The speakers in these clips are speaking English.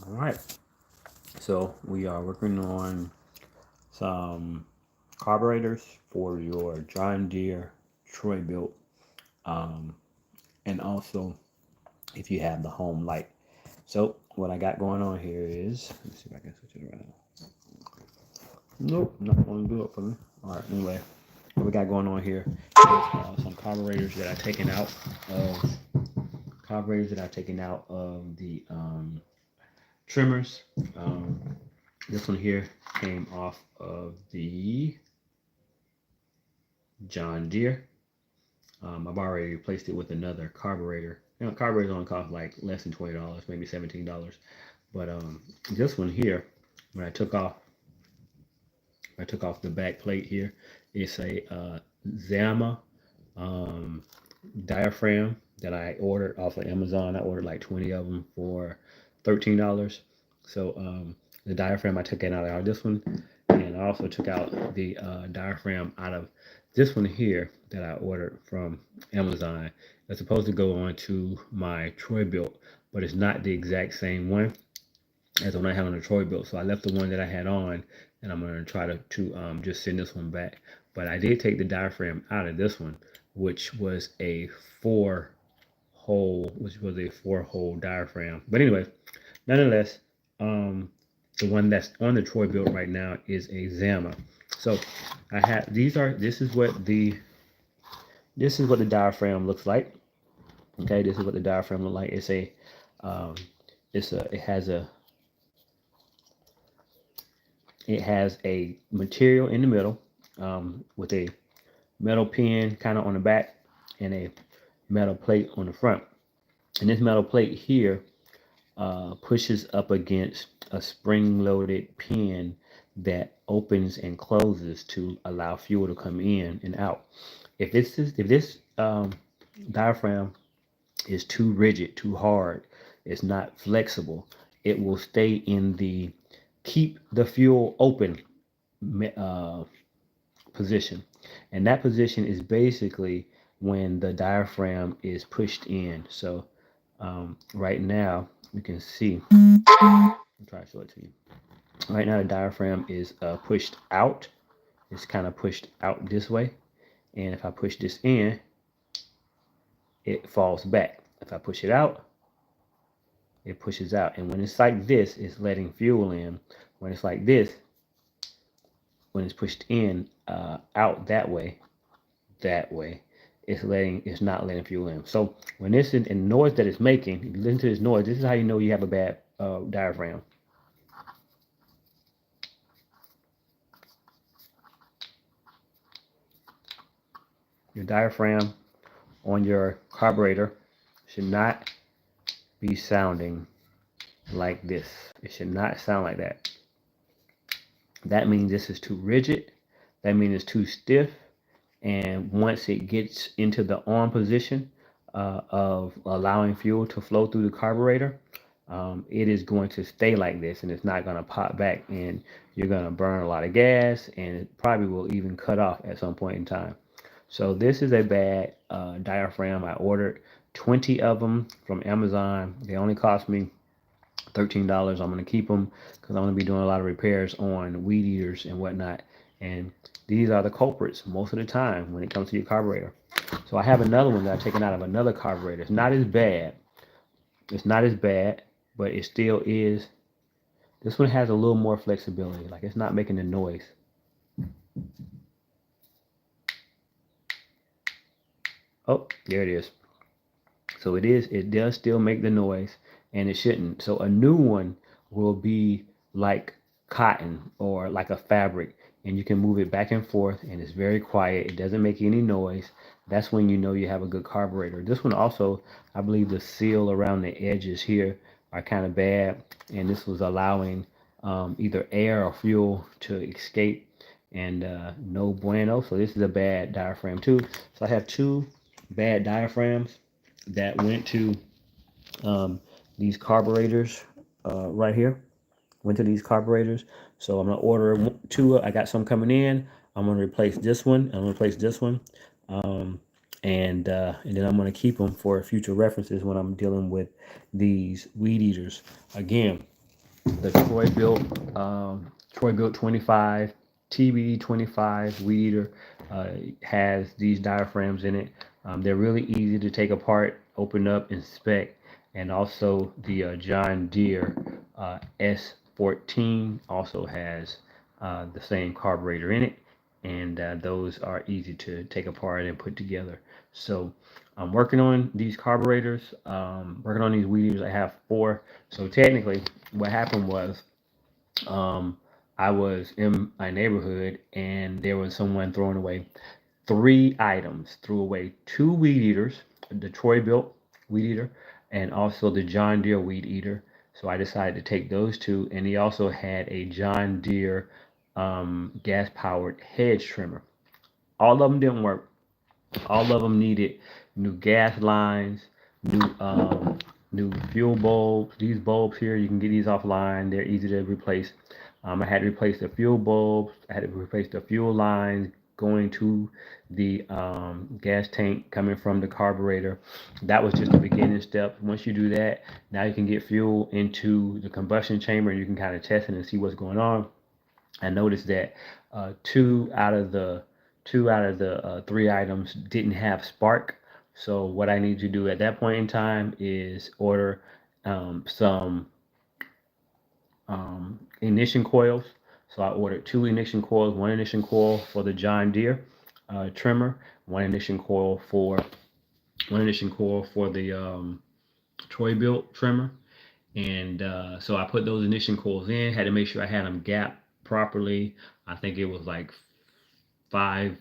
All right, so we are working on some carburetors for your John Deere Troy built, um, and also if you have the home light. So what I got going on here is, let's see if I can switch it around. Nope, not going to do it for me. All right, anyway, what we got going on here is some carburetors that I've taken out of the trimmers. This one here came off of the John Deere. I've already replaced it with another carburetor. You know, carburetors only cost like less than $20, maybe $17. But this one here, when I took off the back plate here, it's a Zama diaphragm that I ordered off of Amazon. I ordered like 20 of them for $13. So the diaphragm, I took it out of this one, and I also took out the diaphragm out of this one here that I ordered from Amazon. It's supposed to go on to my Troy built, but it's not the exact same one as the one I had on the Troy built. So I left the one that I had on, and I'm going to try to just send this one back. But I did take the diaphragm out of this one, which was a four hole diaphragm. But anyway, nonetheless, the one that's on the Troy built right now is a Zama. So I have this is what the diaphragm looks like. Okay, this is what the diaphragm looks like. It's a it has a material in the middle with a metal pin kind of on the back and a metal plate on the front. And this metal plate here pushes up against a spring-loaded pin that opens and closes to allow fuel to come in and out. If this diaphragm is too rigid, too hard, it's not flexible, it will stay in the keep the fuel open position. And that position is basically when the diaphragm is pushed in. So right now you can see, I'll try to show it to you. Right now the diaphragm is pushed out. It's kind of pushed out this way. And if I push this in, it falls back. If I push it out, it pushes out. And when it's like this, it's letting fuel in. When it's like this, when it's pushed in out that way, it's not letting fuel in. So when this is, and noise that it's making, if you listen to this noise, this is how you know you have a bad diaphragm. Your diaphragm on your carburetor should not be sounding like this. It should not sound like that. That means this is too rigid. That means it's too stiff. And once it gets into the on position of allowing fuel to flow through the carburetor, it is going to stay like this, and it's not going to pop back, and you're going to burn a lot of gas, and it probably will even cut off at some point in time. So this is a bad diaphragm. I ordered 20 of them from Amazon. They only cost me $13. I'm going to keep them because I'm going to be doing a lot of repairs on weed eaters and whatnot. And these are the culprits most of the time when it comes to your carburetor. So I have another one that I've taken out of another carburetor. It's not as bad. But it still is. This one has a little more flexibility. Like, it's not making the noise. Oh, there it is. So it does still make the noise, and it shouldn't. So a new one will be like cotton or like a fabric, and you can move it back and forth, and it's very quiet. It doesn't make any noise. That's when you know you have a good carburetor. This one also, I believe the seal around the edges here are kind of bad, and this was allowing either air or fuel to escape, and no bueno. So this is a bad diaphragm too. So I have two bad diaphragms that went to these carburetors right here. Went to these carburetors. So I'm gonna order two. I got some coming in. I'm gonna replace this one. I'm gonna replace this one, and then I'm gonna keep them for future references when I'm dealing with these weed eaters. Again, the Troy Built 25 TB 25 weed eater has these diaphragms in it. They're really easy to take apart, open up, inspect, and also the John Deere S14 also has the same carburetor in it, and those are easy to take apart and put together. So I'm working on these carburetors, working on these weed eaters. I have four. So technically, what happened was um, I was in my neighborhood and there was someone throwing away three items. Threw away two weed eaters, the Troy Built weed eater, and also the John Deere weed eater. So I decided to take those two, and he also had a John Deere gas powered hedge trimmer. All of them didn't work. All of them needed new gas lines, new fuel bulbs. These bulbs here, you can get these offline. They're easy to replace. I had to replace the fuel bulbs. I had to replace the fuel lines going to the gas tank coming from the carburetor. That was just the beginning step. Once you do that, now you can get fuel into the combustion chamber and you can kind of test it and see what's going on. I noticed that two out of the three items didn't have spark. So what I need to do at that point in time is order some ignition coils. So I ordered two ignition coils, one ignition coil for the John Deere trimmer, one ignition coil for the Troy Built trimmer. And so I put those ignition coils in, had to make sure I had them gapped properly. I think it was like five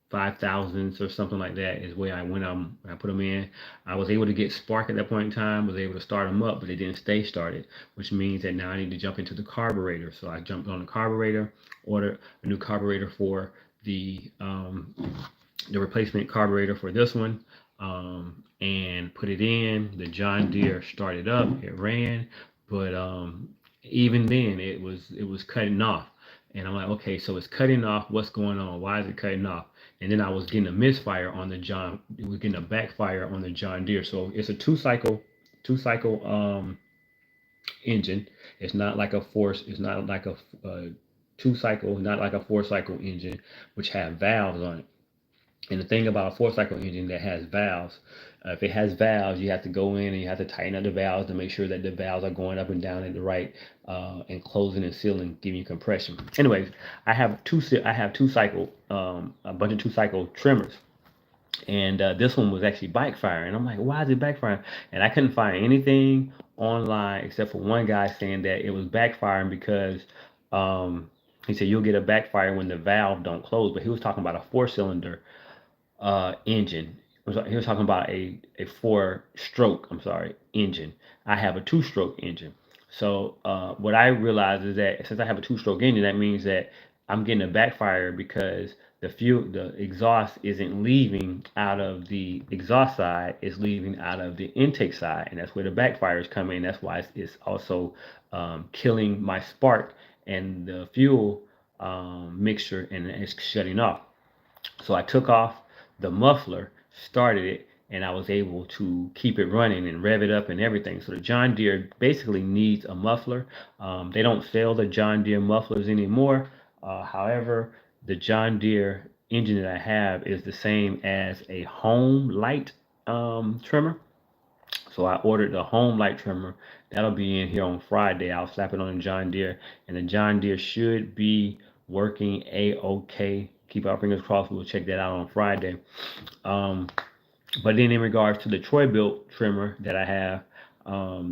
five thousandths or something like that is where I went I put them in. I was able to get spark at that point in time, was able to start them up, but they didn't stay started, which means that now I need to jump into the carburetor. So I jumped on the carburetor, ordered a new carburetor for the replacement carburetor for this one, and put it in. The John Deere started up, it ran, but even then it was cutting off. And I'm like, okay, so it's cutting off. What's going on? Why is it cutting off? And then I was getting a misfire on the John. It was getting a backfire on the John Deere. So it's a two cycle engine. It's not like a force. It's not like a two cycle. Not like a 4 cycle engine, which have valves on it. And the thing about a 4 cycle engine that has valves, if it has valves, you have to go in and you have to tighten up the valves to make sure that the valves are going up and down at the right and closing and sealing, giving you compression. Anyways, I have two cycle a bunch of 2 cycle trimmers, and this one was actually backfiring. I'm like, why is it backfiring? And I couldn't find anything online except for one guy saying that it was backfiring because he said you'll get a backfire when the valve don't close, but he was talking about a 4 cylinder engine. He was talking about a 4 stroke, I'm sorry, engine. I have a 2 stroke engine. So what I realized is that since I have a 2 stroke engine, that means that I'm getting a backfire because the exhaust isn't leaving out of the exhaust side, it's leaving out of the intake side, and that's where the backfires come in. That's why it's also killing my spark and the fuel mixture, and it's shutting off. So I took off the muffler, started it, and I was able to keep it running and rev it up and everything. So the John Deere basically needs a muffler. They don't sell the John Deere mufflers anymore. However, the John Deere engine that I have is the same as a home light trimmer. So I ordered the home light trimmer. That'll be in here on Friday. I'll slap it on the John Deere, and the John Deere should be working a-okay. Keep our fingers crossed. We'll check that out on Friday. Um, but then in regards to the Troy Built trimmer that I have,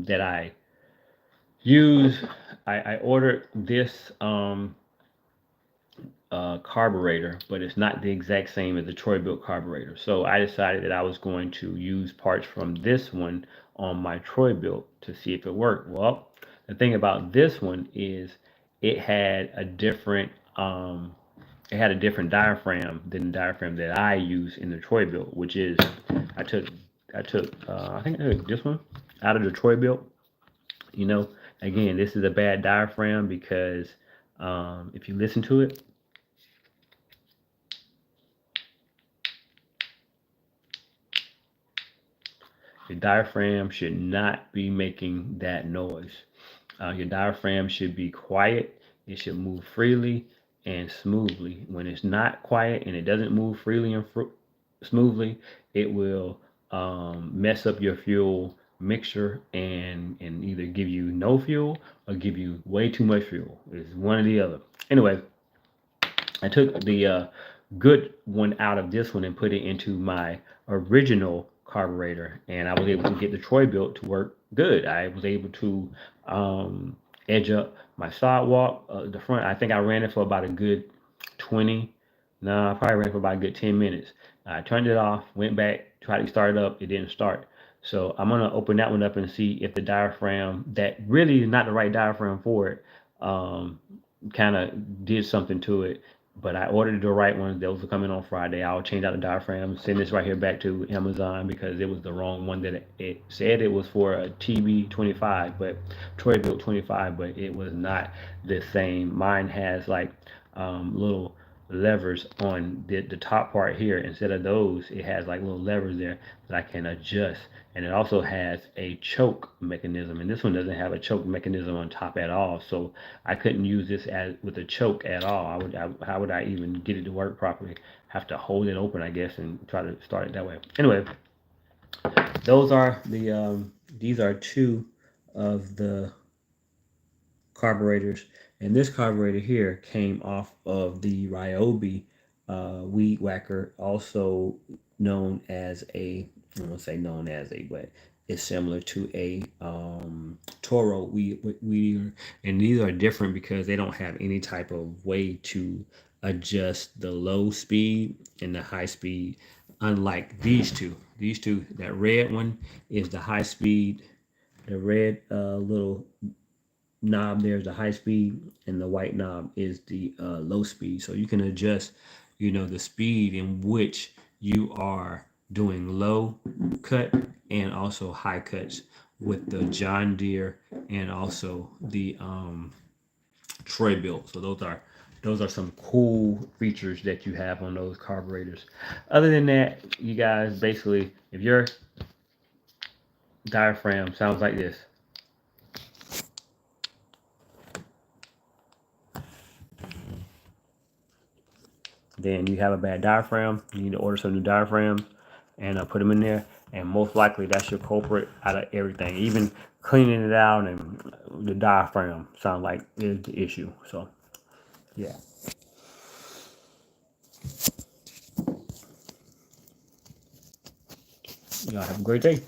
that I use, I ordered this carburetor, but it's not the exact same as the Troy Built carburetor. So I decided that I was going to use parts from this one on my Troy Built to see if it worked. Well, the thing about this one is it had a different diaphragm than the diaphragm that I use in the Troy Built, which is I took I think I took this one out of the Troy Built. You know, again, this is a bad diaphragm because if you listen to it, the diaphragm should not be making that noise. Your diaphragm should be quiet. It should move freely and smoothly. When it's not quiet and it doesn't move freely and smoothly, it will mess up your fuel mixture and either give you no fuel or give you way too much fuel. It's one or the other. Anyway, I took the good one out of this one and put it into my original carburetor, and I was able to get the Troy bilt to work good. I was able to edge up my sidewalk, the front. I think I ran it for about a good 20. No, I probably ran it for about a good 10 minutes. I turned it off, went back, tried to start it up. It didn't start. So I'm gonna open that one up and see if the diaphragm, that really is not the right diaphragm for it, kind of did something to it. But I ordered the right ones. Those are coming on Friday. I'll change out the diaphragm, send this right here back to Amazon because it was the wrong one that it said it was for a TB25, but Troy bilt 25, but it was not the same. Mine has like little levers on the top part here. Instead of those, it has like little levers there that I can adjust. And it also has a choke mechanism. And this one doesn't have a choke mechanism on top at all. So I couldn't use this as with a choke at all. How would I even get it to work properly? Have to hold it open, I guess, and try to start it that way. Anyway, those are the these are two of the carburetors, and this carburetor here came off of the Ryobi weed whacker, also known as a, I won't say known as a, but it's similar to a Toro weed eater, and these are different because they don't have any type of way to adjust the low speed and the high speed, unlike these two. These two, that red one is the high speed, the red little knob there is the high speed, and the white knob is the low speed. So you can adjust, the speed in which you are doing low cut and also high cuts with the John Deere and also the Troy bilt. So those are some cool features that you have on those carburetors. Other than that, you guys, basically, if your diaphragm sounds like this, then you have a bad diaphragm. You need to order some new diaphragms and put them in there. And most likely that's your culprit out of everything. Even cleaning it out and the diaphragm sound like is the issue. So yeah. Y'all have a great day.